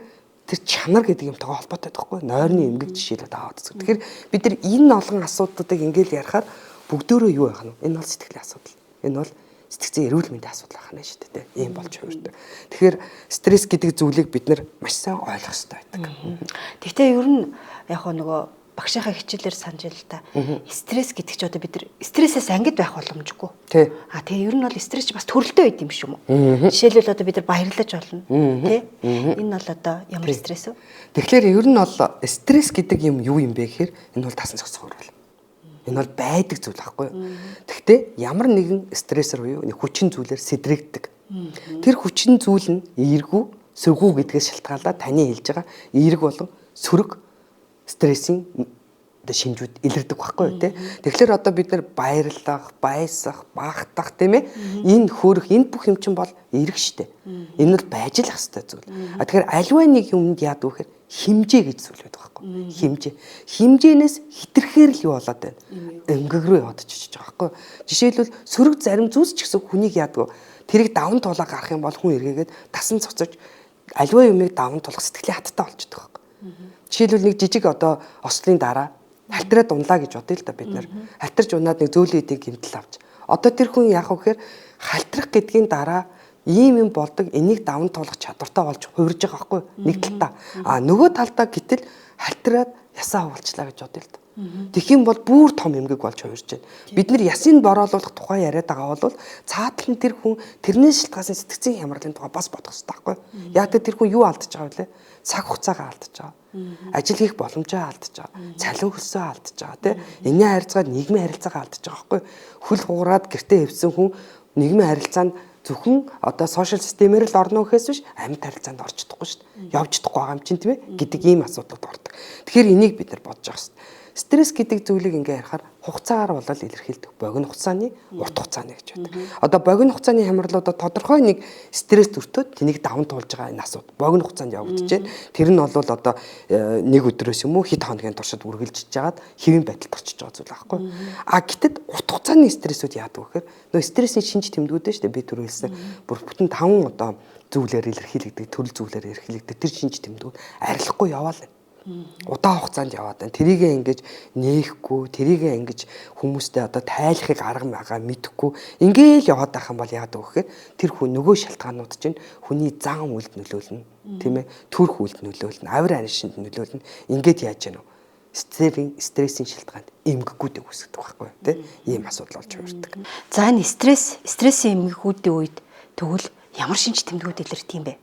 тэр чанар гэдэг юмтайгаа холбоотой байхгүй. Нойрны эмгэг жишээлээд аваад үзэх. Тэгэхээр бид нар энэ олон асуудлуудыг ингээл ярихаар бүгдөө юу байх нь? Энэ бол сэтгэлийн асуудал. Энэ бол сэтгцийн эрүүл мэндийн асуудал байна шүү дээ. Ийм болж хувирдаг. Тэгэхээр стресс гэдэг зүйлийг бид нар маш сайн ойлгох хэрэгтэй байдаг. Гэхдээ ер нь яг нөгөө багшийнхаа хичээлээр санаж л та стресс гэдэг чи одоо бид нар стрессээс ангид байх боломжгүй. Тий. Тэгээ ер нь бол стресс чи бас төрөлтэй байд юм шүү мө. Жишээлбэл одоо бид нар баярлаж болно. Тий. Энэ бол одоо ямар стресс вэ? Тэгэхээр ер нь бол стресс гэдэг юм юу юм бэ гэхээр энэ бол тасан зохицохоор бол. Энэ бол байдаг зүйл байхгүй юу? Гэхдээ ямар нэгэн стрессор буюу хүчин зүйлээр сэдрэгддэг. Тэр хүчин зүйл нь эергүү, сөргүү гэдгээс шалтгаалаад таны хэлж байгаа эерэг болон сөрөг стрессийн одоо шинжүүд илэрдэг байхгүй юу те. Тэгэхээр одоо бид нар баярлах, баясах, баахтах тийм ээ. Энэ хөөрөх, энэ бүх юм чинь бол эрг штэ. Энэ бол байж л ах хэвээр зүйл. Тэгэхээр альва нэг юмд яадаг вэхээр химжээ гэж зүйл байдаг байхгүй юу? Химжээ. Химжээнээс хитрхээр л юу болоод байна? Эмгэг рүү яваад чиж байгаа байхгүй юу? Жишээлбэл сөрөг зарим зүйлс ч гэсэн хүнийг яадаг вэ? Тэрийг даван туулаа гарах юм бол хүн эргээгээд тасан цоцож альва юмыг даван тулах сэтгэлийн хаттай болчихдог байхгүй юу? Жишээлбэл нэг жижиг одоо ослын дараа хальтраа дунлаа гэж бодъё л да бид нар. Хальтарч унаад нэг зөөлөн эдийг гэмтэл авч. Одоо тэр хүн яах вэ гэхээр хальтрах гэдгийн дараа ийм юм болдог, энийг даван туулах чадвартай болж хувирж байгаа байхгүй нэг талдаа. А нөгөө талдаа гэтэл хальтраад ясаа хөвөлчлаа гэж бодъё л да. Тэгэх юм бол бүр том эмгэг болж хувирж байна. Бид нар ясыг бороолуулах тухай яриад байгаа бол цаатал нь тэр хүн тэрнээс шалтгаалсан сэтгцийн хямралын тухай бас бодох хэрэгтэй байхгүй. Яг тэр хүн юу алдаж байгаа вэ? Цаг хугацаагаа алдаж байгаа. Ажил хийх боломжоо алдаж байгаа. Цалин хөлсөө алдаж байгаа тийм. Энийн харилцаагаар нийгмийн харилцаагаа алдаж байгаа байхгүй. Хөл хугараад гэртээ хэвсэн хүн нийгмийн харилцаанд зөвхөн одоо сошиал системээр л орно гэхээс биш амьд харилцаанд орж чадахгүй шүү дээ. Явж чадахгүй байгаа юм чинь тийм ээ гэдэг ийм асуудалд ордог. Тэгэхээр энийг бид нар бодож байгаа шүү дээ. Стресс гэдэг зүйлийг ингээ ярихаар хугацаагаар болол илэрхийлдэг. Богино хугацааны, урт хугацааны гэж байдаг. Одоо богино хугацааны хямралуудад тодорхой нэг стресс төртөөд тэнийг даван туулж байгаа энэ асуудал богино хугацаанд явагдаж байна. Тэр нь бол одоо нэг өдрөөс юм уу хэд хоногийн туршид үргэлжиж жагаад хэвийн байдалд орчиж байгаа зүйл аахгүй. А гэтэл урт хугацааны стрессүүд яадаг вэ гэхээр нөгөө стрессийн шинж тэмдгүүд дээ шүү дээ би түрүү хэлсэн. Бүр бүтэн 5 одоо зүйлээр илэрхийлэгдэг, төрөл зүйлээр илэрхийлэгдэг тэр шинж тэмдгүүд арилахгүй яваал. Удаан хугацаанд яваад байна. Тэрийгээ ингэж нээхгүй, тэрийгээ ингэж хүмүүстэй одоо тайлахыг арга магаа мэдэхгүй ингээл яваад байх юм бол яадаг вэ гэхээр тэр хүн нөгөө шалтгаанууд чинь хүний зан үйлд нөлөөлнө, тийм ээ? Төрх үйлд нөлөөлнө, авир анишинд нөлөөлнө. Ингээд яаж яана вэ? Стрессийн шалтгаанд эмгэгүүдийг үүсгэдэг байхгүй тий? Ийм асуудал болж хувирдаг. За энэ стрессийн эмгэгүүдийн үед тэгвэл ямар шинж тэмдгүүд илэрдэг юм бэ?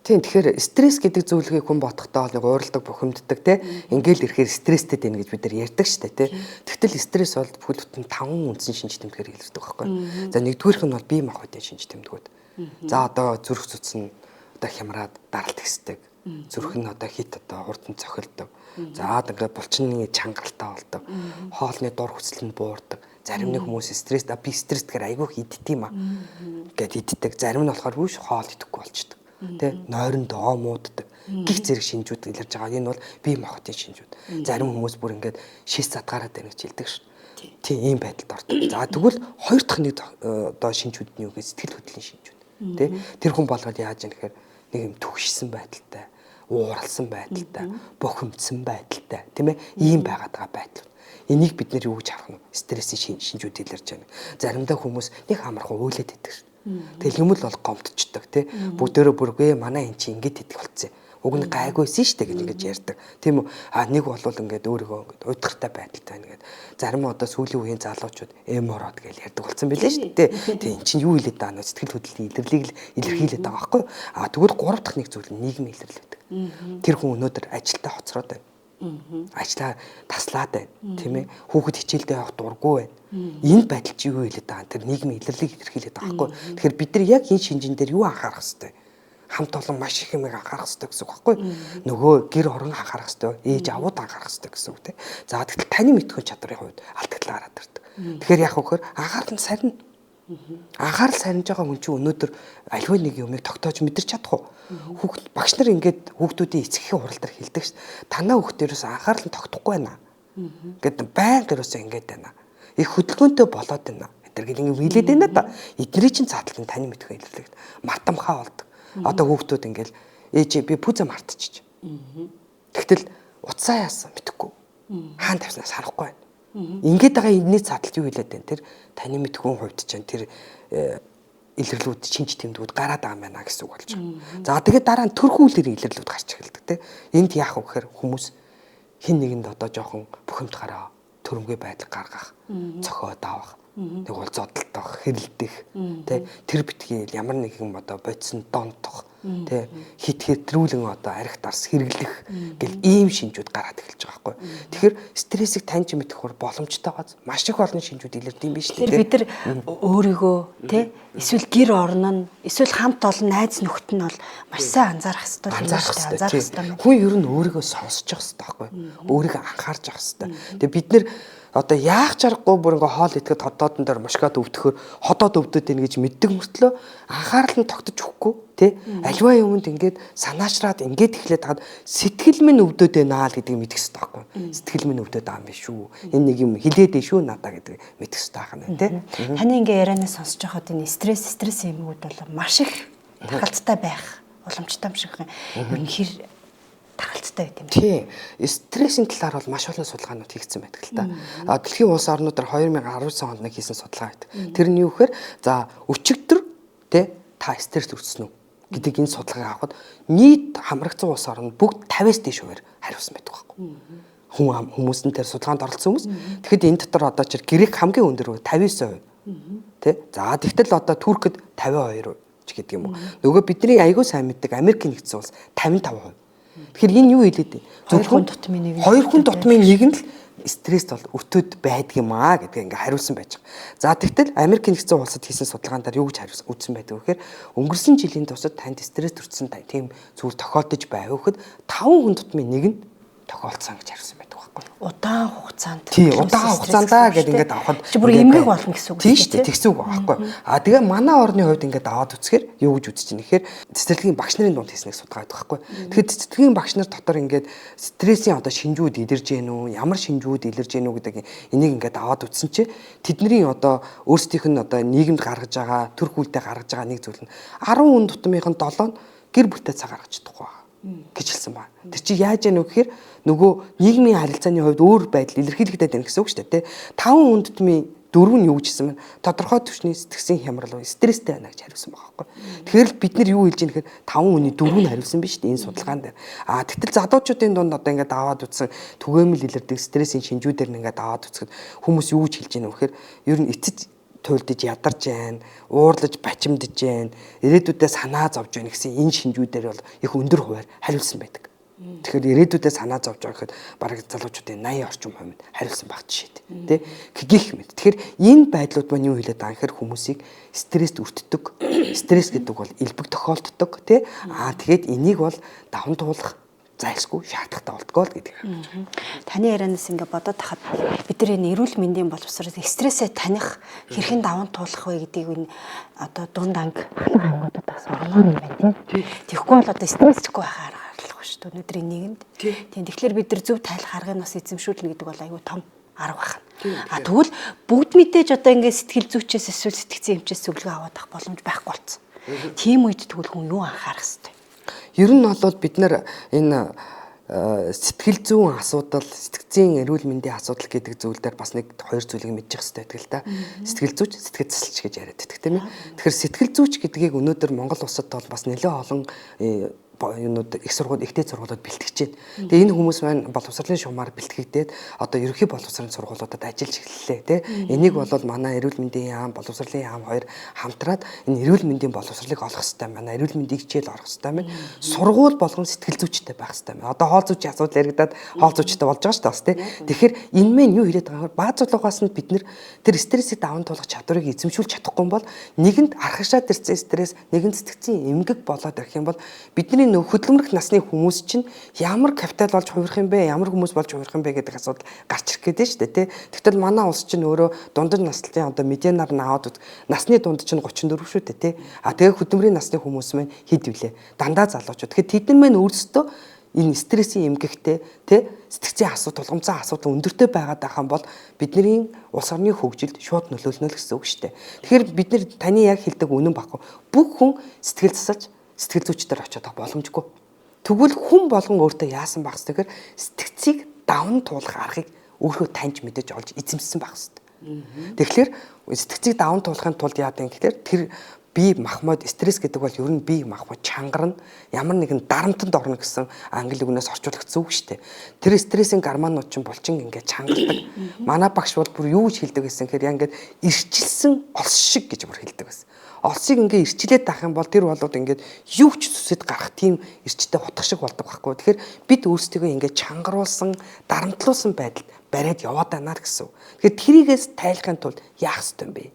Тийм тэгэхээр стресс гэдэг зүйлийг хүн бодохдоо нэг уурладаг, бухимддаг те ингээл ирэхээр стресстэй байна гэж бид нар ярьдаг штэ те. Тэгтэл стресс бол бүхэл бүтэн 5 үндсэн шинж тэмдгээр илэрдэг байхгүй. За нэгдүгээрх нь бол бие махбодын шинж тэмдгүүд. За одоо зүрх судас нь одоо хямраад даралт ихсдэг. Зүрх нь одоо хит одоо хурдан цохилдог. За ингээд булчны чангаралтай болдог. Хоолны дур хүсэл нь буурдаг. Зарим нэг хүмүүс стресс би стресстэйгээр айгүй иддэг юм аа. Гэт иддэг. Зарим нь болохоор үгүй хоол идэхгүй болчдөг. Тэ нойрон доо мууддаг. Гих зэрэг шинжүүд илэрж байгаа. Энэ бол бие махбодын шинжүүд. Зарим хүмүүс бүр ингээд шис задгаараад байна гэж хэлдэг шүү. Тийм ийм байдалд ордог. За тэгвэл хоёр дахь нэг одоо шинжүүд нь юу гэвэл сэтгэл хөдлөлийн шинжүүд. Тэ тэр хүн болгоод яаж яах гэхээр нэг юм түгшсэн байдалтай, ууралсан байдалтай, бохимдсан байдалтай, тийм ээ? Ийм байгаад байгаа байдал. Энийг бид нэр юу гэж харах нь стрессийн шинжүүд илэрж байна. Заримдаа хүмүүс нэг амархан уйлаад идэг шүү. Тэгэл юм л бол гомдчихдаг тий. Бүгдээрээ бүргээ манай эн чинь ингэж идэх болцсон. Уг нь гайгүйсэн штэ гэж ингэж ярьдаг. Тийм үү? А нэг бол ингээд өөрийгөө ингээд уйдгартай байдалтай байна гэд. Зарим одоо сүүлийн үеийн залуучууд эмороод гэж ярьдаг болцсон билээ штэ тий. Тэг эн чинь юу хэлээд байгаа нэ сэтгэл хөдлөлийн илэрлийг л илэрхийлээд байгаа байхгүй. А тэгвэл 3 дахь нэг зүйл нь нийгмийн илэрлэл гэдэг. Тэр хүн өнөөдөр ажилдаа хоцроод байна. Ажлаа таслаад байна тийм ээ хүүхэд хичээлдээ явах дурггүй байна энэ байдал чи юу хэлээд байгаа тэр нийгмийн илэрлийг илэрхийлээд байгаа байхгүй тэгэхээр бид нар яг энэ шинжин дээр юу анхаарах хэвтэй хамт олон маш их юм анхаарах хэвтэй гэсэн үг байхгүй нөгөө гэр орон анхаарах хэвтэй ээж авууд анхаарах хэвтэй гэсэн үг тийм за тэгэхээр таны мэдхүйн чадрын хувьд алдагдлаа гараад ирдэг тэгэхээр яг хөөхөр анхаарал сарна анхаарал сарниж байгаа хүн чинь өнөөдөр аливаа нэг юмыг тогтоож мэдэрч чадах уу? Хүүхд багш нар ингээд хүүхдүүдийн эцгийн хуралдаар хэлдэг ш. Танаа хүүхдээрээс анхаарал нь тогтохгүй байна. Гэт байнга ерөөсөө ингээд байна. Их хөдөлгөөнтэй болоод байна. Эдгээр гэл ингээд хэлээд байна да. Эдний чинь цаатлал нь таны мэдхүй илэрлэгт мартамхаа болдог. Одоо хүүхдүүд ингээд ээж би пүзэ мартчих. Тэгтэл утсаа яасан мэдэхгүй. Хаан тавьснаас харахгүй байна. Ингээд байгаа энэний цааталт юу хэлээд байна? Тэр таны мэдхүйн хувьд чинь тэр илэрлүүд шинж тэмдгүүд гараад байгаа юм байна гэсэн үг болж байгаа. За тэгээд дараа нь төрхүүлэр илэрлүүд гарч эхэлдэг те. Энд яах вэ гэхээр хүмүүс хин нэгэнд одоо жоохон бухимдахаараа төрөмгөө байдал гаргах, цохиод авах, нэг бол зодтолтох, хэрэлдэх те. Тэр битгий ямар нэг юм одоо бодсон донтох Тэ хит хэтрүүлэн одоо арх дарс хэрэглэх гэл ийм шинжүүд гараад эхэлж байгаа байхгүй. Тэгэхээр стрессийг таньж мэдэх боломжтой газ маш их олон шинжүүд илэрдэг юм биш үү? Тэгэхээр бид нар өөрийгөө тэ эсвэл гэр орон нь эсвэл хамт олон найз нөхд нь бол маш сайн анзаарах хэрэгтэй. Хүн ер нь өөрийгөө сонсож явах хэрэгтэй байхгүй. Өөрийгөө анхаарч явах хэрэгтэй. Тэгээ бид нэр одоо яах чаргагүй бүр ингээ хоол идэхэд хотоодон дээр мошкод өвдөхөөр хотоод өвдөд байна гэж мэддэг мөртлөө анхаарал нь тогтож өгөхгүй тий альва юмд ингээд санаачраад ингээд эхлээд хаад сэтгэл минь өвдөд байна л гэдгийг мэдэх хэрэгтэй байхгүй сэтгэл минь өвдөд байгаа юм биш шүү энэ нэг юм хилээд дээ шүү надаа гэдэг мэдэх хэрэгтэй байна тий таны ингээ ярианаас сонсож байхад энэ стресс юмуд бол маш их тахалцтай байх боломжтой юм шиг байна үнэхээр тархалцтай байт юм. Тий. Стрессийн талаар бол маш олон судалгаанууд хийгдсэн байдаг л та. Дэлхийн улс орнуудаар 2019 онд нэг хийсэн судалгаа байдаг. Тэр нь юу гэхээр за өчигдөр тий та стресс үүссэн үү гэдэг энэ судалгааг авахад нийт хамрагдсан улс орнд бүгд 50-аас дээш хувиар хариулсан байдаг байхгүй. Хүмүүс нь тэр судалгаанд оролцсон хүмүүс. Тэгэхэд энэ дотор одоо чир Грек хамгийн өндөр 59%. Тий. За тэгтэл одоо Туркэд 52% ч гэдэг юм уу. Нөгөө бидний аягүй сайн мэддэг Америкийн нэгдсэн улс 55%. Тэгэхээр энэ юу хэлээд вэ? Хоёр хүн дутмын нэг нь л стресст бол өтөд байдаг юм аа гэдгийг ингээ хариулсан байж байгаа. За тэгтэл Америкийн нэгдсэн улсад хийсэн судалгаанаар юу гэж үзсэн байдаг вэ гэхээр өнгөрсөн жилийн туршид танд стресс төрсэн тийм зүйл тохиолдож байв гэхэд 5 хүн дутмын нэг нь тохиолдсон гэж хариулсан байдаг байхгүй. Удаан хугацаанд. Тий, удаан хугацаандаа гэдэг ингээд авахад чи бүр эмгэг болно гэсэн үг тийм шүү дээ. Тэгсэн үг байхгүй. Тэгээ манай орны хувьд ингээд аваад үзэхээр юу гэж үзэж байна гэхээр цэцэрлэгийн багш нарын дунд хийснэг судалгаа байдаг байхгүй. Тэгэхээр цэцэрлэгийн багш нар дотор ингээд стрессийн одоо шинжүүд илэрж гэнэ үү, ямар шинжүүд илэрж гэнэ үү гэдэг энийг ингээд аваад үзсэн чи тэдний одоо өөрсдийнх нь одоо нийгэмд гаргаж байгаа, төр хүлдэ гаргаж байгаа нэг зүйл нь 10 хүн тутмынх нь 7 гэр бүлтэй цаг гаргаж чадахгүй гэж хэлсэн байна. Тэр чи яаж яах вэ гэхээр нөгөө нийгмийн харилцааны хувьд өөр байдал илэрхийлэгдээд байна гэсэн үг шүү дээ. 5 хүн тутмын 4 нь юу гэжсэн бэ? Тодорхой түвшний сэтгцийн хямрал стресстэй байна гэж хариулсан байгаа байхгүй. Тэгэхээр бид нар юу хэлж ийм гэхээр 5 хүний 4 нь хариулсан биз дээ энэ судалгаан дээр. Тэгтэл залуучуудын дунд одоо ингээд аваад утсан түгээмэл илэрдэг стрессийн шинжүүдээр нь ингээд аваад утсад хүмүүс юу гэж хэлж байна вэ гэхээр ер нь эцэд туйлдж ядарч байна, уурлаж бачимдж байна, ирээдүйдээ санаа зовж байна гэсэн энэ шинжүүдээр бол их өндөр хувиар хариулсан байдаг. Тэгэхээр ирээдүйдээ санаа зовж байгаа гэхэд бараг залуучуудын 80 орчим хувьд хариулсан баг жишээ тий. Гэх мэт. Тэгэхээр энэ байдлууд маань юу хэлээд байгаа гэхээр хүмүүсийг стресст өртдөг. Стресс гэдэг бол элбэг тохиолддог тий. Тэгээд энийг бол даван туулах зайлшгүй шаардлагатай болтгоо л гэдэг. Таны ярианаас ингээ бодоод тахад бид нар энэ эрүүл мэндийн боловсрол стрессээ таних хэрхэн даван туулах вэ гэдгийг энэ одоо дунд анги хангуудаас орноор юм байна тийм. Тэгэхгүй бол одоо стрессгүй байхаар гаргалах шүү дээ өнөөдрийн нийгэмд. Тийм тэгэхээр бид нар зөв тайлах аргыг бас эзэмшүүлнэ гэдэг бол аюу том арга байна. Тэгвэл бүгд мэдээж одоо ингээ сэтгэл зүйчээс эсвэл сэтгцэн эмчээс зөвлөгөө аваад авах боломж байхгүй болсон. Тийм үед тэгвэл хүн юу анхаарах хэвтэй. Ер нь бол бид нар энэ сэтгэл зүйн асуудал, сэтгцийн эрүүл мэндийн асуудал гэдэг зүйл дээр бас нэг хоёр зүйлийг мэдчих хэрэгтэй байдаг л да. Сэтгэл зүйч, сэтгэл засалч гэж яриад байдаг тийм ээ. Тэгэхээр сэтгэл зүйч гэдгийг өнөөдөр Монгол улсад бол бас нэлээд олон юунууд их сургууль, ихтэй сургуулиуд бэлтгэж байна. Тэгээ энэ хүмүүс маань боловсролын шумаар бэлтгэгдээд одоо ерөнхий боловсролын сургуулиудад ажиллаж эхэллээ тий. Энийг бол манай эрүүл мэндийн яам, боловсролын яам хоёр хамтраад энэ эрүүл мэндийн боловсролыг олох хэрэгтэй. Манай эрүүл мэндийн хичээл орох хэрэгтэй байна. Сургууль болгон сэтгэл зүйчтэй байх хэрэгтэй байна. Одоо хоол зүйчийн асуудал яригадаад хоол зүйчтэй болж байгаа шүү дээ бас тий. Тэгэхээр энэ мэн юу хэлээд байгаа вэ? Бааз зулгаас нь бид нэр тэр стрессийг даван туулах чадварыг эзэмшүүлж чадахгүй бол нэгэнд архагшаад ирсэн стресс, нэгэнд сэтгцийн эмгэг болоод ирэх юм бол бидний хөдөлмөрөх насны хүмүүс чинь ямар капитал болж хувирах юм бэ? Ямар хүмүүс болж хувирах юм бэ гэдэг асуудал гарч ирэх гэдэг шүү дээ, тий. Тэгтэл манай улс чинь өөрөө дундаж наслын одоо медианаар нь аваад насны дунд чинь 34 шүү дээ, тий. Тэгээ хөдөлмөрийн насны хүмүүс маань хэд вүлээ? Дандаа залуучууд. Тэгэхээр тэд нар маань өөрсдөө энэ стрессийн эмгэгтэй тий сэтгцийн асуудал, тулгамцсан асуудал өндөртэй байгаад байгаа юм бол бидний улс орны хөгжилд шууд нөлөөлнө л гэсэн үг шүү дээ. Тэгэхээр бид нар таны яг хэлдэг үнэн баггүй. Бүх хүн сэтгэл засалж сэтгэл зүйчдэр очиод байгаа боломжгүй. Тэгвэл хүн болгон өөртөө яасан багс тэгэхээр сэтгцийг даван туулах аргыг өөрөө таньж мэдэж олж эзэмссэн багс. Тэгэхээр сэтгцийг даван туулахын тулд яадаг юм гэхээр тэр бие махбод стресс гэдэг бол ер нь бие махбод чангарна ямар нэгэн дарамтанд орно гэсэн англи үгнээс орчуулагдсан үг шүү дээ. Тэр стрессийн гормонууд чинь булчин ингээд чангардаг. Манай багш бол бүр юу гэж хэлдэг гэсэн хэрэг ингээд ирчилсэн олс шиг гэж бүр хэлдэг байсан. олсыг ингээ ирчлээд авах юм бол тэр болоод ингээд юу ч зүсэд гарах тийм эрчтэй хутах шиг болдог байхгүй. Тэгэхээр бид өөрсдөө ингээ чангаруулсан, дарамтлуулсан байдалд бариад яваад байна гэсэн. Тэгэхээр тэрийгээс тайлахын тулд яах ёстой юм бэ?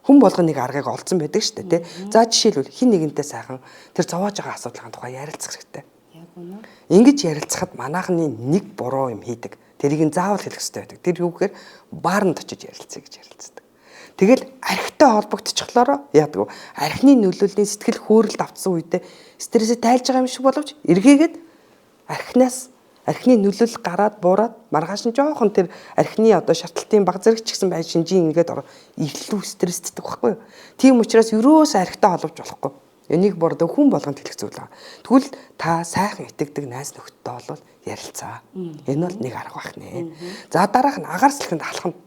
Хүн болгоны нэг аргыг олцсон байдаг шүү дээ, тий. За жишээлбэл хин нэгэнтэй сайхан тэр зовоож байгаа асуудлын тухай ярилцах хэрэгтэй. Яг үнэ. Ингэж ярилцахад манайхны нэг буруу юм хийдэг. Тэрийг нь заавал хэлэх хэрэгтэй байдаг. Тэр юу гэхээр баарнд очиж ярилцъя гэж ярилцдаг. Тэгэл архитай холбогдчихлоороо яадаг вэ? Архины нөлөөллийн сэтгэл хөөрөлд автсан үедээ стрессээ тайлж байгаа юм шиг боловч эргээгээд архины нөлөөлөл гараад буураад маргааш нь жоохон тэр архины одоо шатлалтын баг зэрэг ч гэсэн байж шинжийн ингээд илүү стрессддэг байхгүй юу? Тийм учраас ерөөс архитай холбож болохгүй. Энийг бордоо хүн болгонд хэлэх зүйл байгаа. Тэгвэл та сайхан итгэдэг найз нөхдөдтэй бол ярилцаа. Энэ бол нэг арга байх нэ. За дараах нь агаар салхинд алхах нь.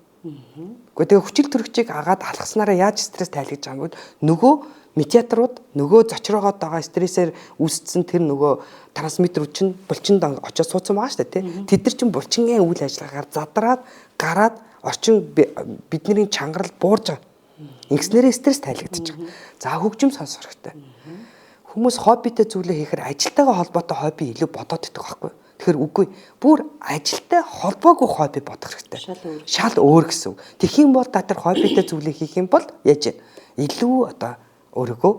Гэхдээ тэгээ хүчил төрөгчийг агаад алхаснараа яаж стресс тайлгаж байгаа юм бэ? Нөгөө медиаторууд нөгөө зочроогоод байгаа стрессээр үүссэн тэр нөгөө трансмиттерүүд чинь булчинд очиж суудсан байгаа шүү дээ, тий. Тэд нар чинь булчингийн үйл ажиллагаагаар задраад гараад орчин бидний чангарал буурж байгаа. Ингэснээрээ стресс тайлгдчих. За хөгжим сонсох хэрэгтэй. Хүмүүс хоббитэй зүйлээ хийхээр ажилтайгаа холбоотой хобби илүү бодоод идэх байхгүй. Тэгэхээр үгүй. Бүр ажилтай холбоогүй хобби бодох хэрэгтэй. Шал өөр гэсэн. Тэгэх юм бол та тэр хоббитэй зүйлээ хийх юм бол яаж илүү одоо өөрийгөө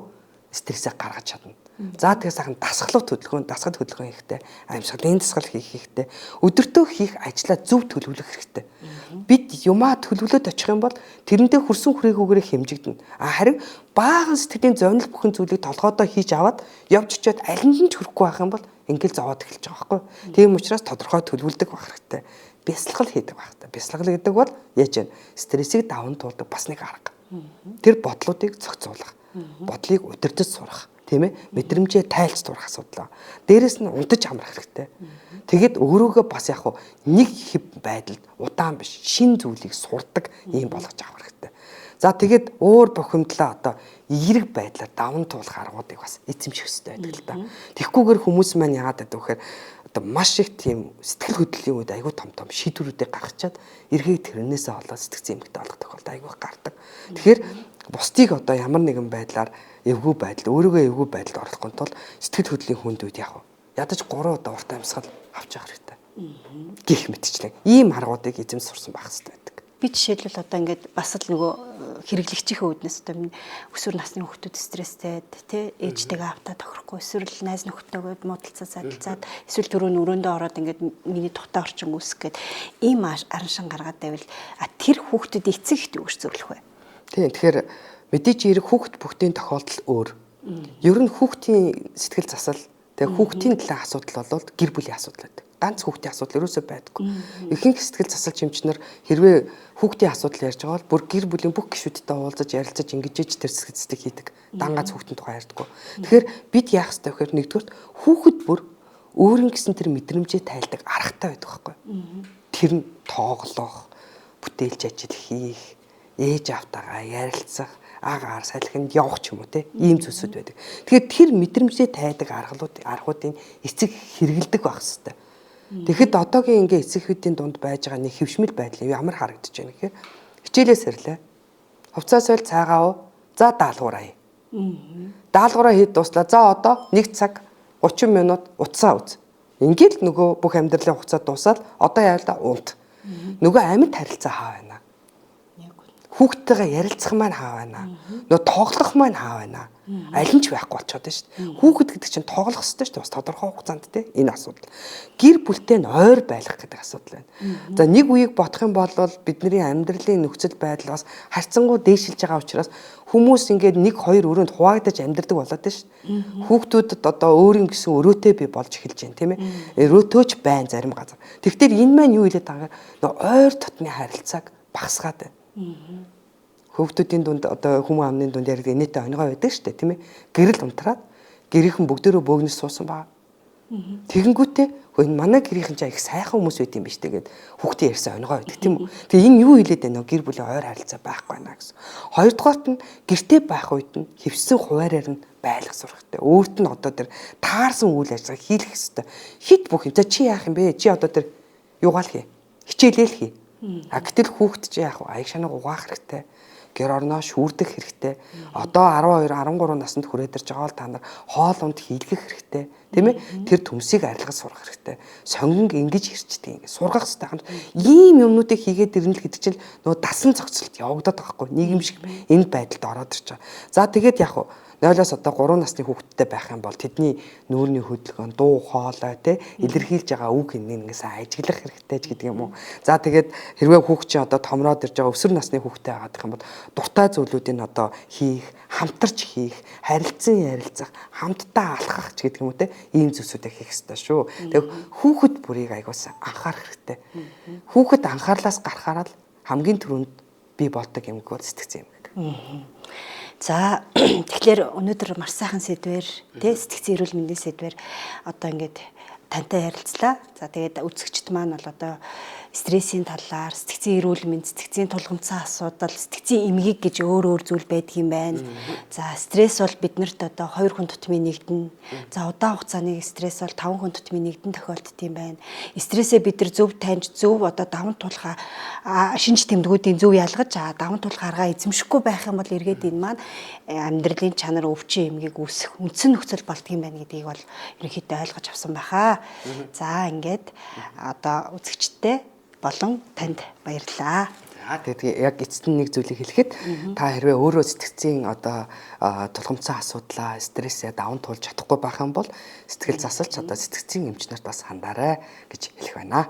стрессээ гаргаж чадна. За тэгээ сайхан дасгал хөдөлгөөн хийхтэй, амьсгалын дасгал хийх хэрэгтэй. Өдөртөө хийх ажлаа зөв төлөвлөх хэрэгтэй. Бид юмаа төлөвлөд очих юм бол тэрэндээ хүрсэн хүрээгүүгээрээ хэмжигдэнэ. Харин баахан сэтгэлийн зовнил бүхэн зүйлийг толгойдоо хийж аваад явж очиод алинд нь ч хүрэхгүй байх юм бол ингээл зовоод эхэлж байгаа байхгүй. Тийм учраас тодорхой төлөвлөдөг байх хэрэгтэй. Бясалгал хийдэг байх хэрэгтэй. Бясалгал гэдэг бол яаж вэ? Стрессийг даван туулдаг бас нэг арга. Тэр бодлуудыг зохицуулах, бодлыг удирдах сурах. Тийм ээ, мэдрэмжээ тайлж сурах асуудал. Дээрээс нь унтаж амрах хэрэгтэй. Тэгэд өөрөөгөө бас яг нэг хэв байдалд удаан биш шин зүйлийг сурдаг юм болгож авах хэрэгтэй. За тэгэд уур бухимдлаа одоо эерэг байдлаар даван туулах аргуудыг бас эзэмших хэрэгтэй байдаг л да. Тэгхгүйгээр хүмүүс маань яагаад гэдэг вэ гэхээр одоо маш их тийм сэтгэл хөдлөлийн үед айгүй том шийдвэрүүдийг гаргачаад эргээд тэрнээсээ болоод сэтгцэн эмгтэй болох тохиолдол айгүй гардаг. Тэгэхээр бусдыг одоо ямар нэгэн байдлаар эвгүй байдал, өөрийгөө эвгүй байдалд оруулахгүй тул сэтгэл хөдлөлийн хүнд үед яг ядаж 3 удаа урт амьсгал авч явах хэрэгтэй. Гэх мэтчлэн ийм аргуудыг эзэм сурсан байх хэрэгтэй байдаг. Би жишээлбэл одоо ингээд бас л нөгөө хэрэглэгчийн үүднээс одоо өсвөр насны хүүхдүүд стресстэй тий ээжтэйгээ автаа тохирохгүй эсвэл найз нөхдөдөө муудалцаад садалцаад эсвэл түрүү өрөөндөө ороод ингээд миний тухтай орчин үүсэх гээд ийм арын шин гаргаад байвал тэр хүүхдүүд эцэг ихтэй өгч зөвлөх бай. Тийм тэгэхээр мэдээж хэрэг хүүхд бүхтийн тохиолдол өөр. Ер нь хүүхдийн сэтгэл засал тэгээ хүүхдийн талын асуудал бол гэр бүлийн асуудал байдаг. Ганц хүүхдийн асуудал ерөөсөө байдаггүй. Ихэнх сэтгэл засал чимчнэр хэрвээ хүүхдийн асуудал ярьж байгаа бол бүр гэр бүлийн бүх гишүүдтэй уулзаж ярилцаж ингэж тэр сэтгэл хийдэг. Дангац хүүхдийн тухай ярьдаггүй. Тэгэхээр бид яах ёстой вэ гэхээр нэгдүгээр хүүхэд бүр өөрийн гэсэн тэр мэдрэмжээ тайлдаг аргатай байдаг байхгүй. Тэр нь тоглох, бүтээлч ажил хийх, ээж автагаа ярилцах, агаар салхинд явах ч юм уу те ийм зүйлсүүд байдаг. Тэгэхээр тэр мэдрэмжээ тайдаг аргуудын эцэг хэрэгэлдэг байх хэвээр. Тэгэхэд одоогийн ингээ эцэгүүдийн дунд байж байгаа нэг хөвшмөл байдал ямар харагдаж байна гэхээр хичээлээс ирлээ. Хувцас ойл цаагаа уу. За даалгавраа. Даалгавраа хийд дуслаа. За одоо 1 цаг 30 минут утсаа үз. Ингээд л нөгөө бүх амьдралын хугацаа дуусаад одоо яавал да унт. Нөгөө амьд харилцаа хаа байна. Хүүхдтэйгээ ярилцах маань хаа байна. Нөгөө тоглох маань хаа байна. Аль нь ч байхгүй болчиход байна шүү дээ. Хүүхэд гэдэг чинь тоглох хэрэгтэй шүү дээ. Бас тодорхой хугацаанд те энэ асуудал. Гэр бүлтэй нь ойр байх гэдэг асуудал байна. За нэг үеийг бодох юм бол бидний амьдралын нөхцөл байдал бас харьцангуй дээшилж байгаа учраас хүмүүс ингээд 1-2 өрөөнд хуваагдаж амьдардаг болоод байна шүү дээ. Хүүхдүүдэд одоо өөрийн гэсэн өрөөтэй бий болж эхэлж байна тийм ээ. Өрөөтөөч байна зарим газар. Тэгэхээр энэ маань юу хэлээд байгаа юм? Ойр дотны харилцааг багасгаад байна. Хүүхдүүдийн дунд одоо хүмүүс амны дунд ярьдаг инээтэй онигоо байдаг шүү дээ тийм ээ. Гэрэл унтраад гэрийнхэн бүгдөө бөөгнөс суусан баа. Тэгэнгүүтээ энэ манай гэрийнхэн ч их сайхан хүмүүс байт юм биш тэгээд хүүхдийн ярьсан онигоо байдаг тийм үү. Тэгээ энэ юу хэлээд байна вэ? Гэр бүлийн ойр харилцаа байхгүй байна гэсэн. Хоёрдугаарт нь гэртээ байх үед нь хэвсэн хуваараар нь байлгах сурах хэрэгтэй. Өөрт нь одоо тэр таарсан үйл ажиллагааг хийх хэрэгтэй. Хит бүх юм. За чи яах юм бэ? Чи одоо тэр юугаал хий. Хичээлэл хий. А гэтэл хүүхд чи яах вэ? Аяг шанаа угаах хэрэгтэй. гэр орноо шүүрдэх хэрэгтэй. Одоо 12, 13 наснд хүрээд ирж байгаа бол та нар хоол унд хийлгэх хэрэгтэй. Тийм ээ? Тэр төмсийг арилгаж сурах хэрэгтэй. Сонгон ингэж ирчдэг. Ингэ сургах хэрэгтэй хамт. Ийм юмнуудыг хийгээд ирнэ л гэдэг чинь нөгөө дасан зохицолт явагдаад байгаа хгүй. Нийгэм шиг энэ байдалд ороод ирж байгаа. За тэгээд яг уу 0-оос одоо 3 насны хүүхэдтэй байх юм бол тэдний нүүрний хөдөлгөөн, дуу хоолой те илэрхийлж байгаа үг хэмнээс ажиглах хэрэгтэй ч гэдэг юм уу. За тэгээд хэрвээ хүүхд чинь одоо томроод ирж байгаа өсвөр насны хүүхэдтэй байгаадах юм бол дуртай зүйлүүдийг одоо хийх, хамтарч хийх, харилцан ярилцах, хамтдаа алхах ч гэдэг юм уу те ийм зүйлсүүдийг хийх хэрэгтэй шүү. Тэгээд хүүхэд бүрийг аягуулсан анхаарах хэрэгтэй. Хүүхэд анхаарлаас гарахаараа л хамгийн түрүүнд бий болдог юм бол сэтгцэн юм. За тэгэхээр өнөөдөр маш сайхан сэдвэр тий сэтгцэн эрүүл мэндийн сэдвэр одоо ингээд тантай ярилцлаа. За тэгээд үзэгчд маань бол одоо стрессийн талаар сэтгцэн эрүүл мэнд, сэтгцэн тулгымцсан асуудал, сэтгцэн эмгэг гэж өөр зүйл байдаг юм байна. За стресс бол биднэрт одоо 2 хүн тутмын нэгдэн. За удаан хугацааны стресс бол 5 хүн тутмын нэгдэн тохиолддог юм байна. Стрессээ бид нар зөв таньж, зөв одоо даван туулахаа шинж тэмдгүүдийн зөв ялгаж, даван туулах аргаа эзэмшихгүй байх юм бол эргээд энэ маань амьдралын чанар өвчин эмгэг үүсэх үндсэн нөхцөл болдго юм байна гэдгийг бол ерөнхийдөө ойлгож авсан байхаа. За ингээд одоо үзэгчтэй болон танд баярлалаа. Тэгээд яг эцэст нь нэг зүйлийг хэлэхэд та хэрвээ өөрөө сэтгцийн одоо тулгымцсан асуудлаа, стрессээ даван туулж чадахгүй байх юм бол сэтгэл засалч одоо сэтгцийн эмч нарт бас хандаарай гэж хэлэх байна.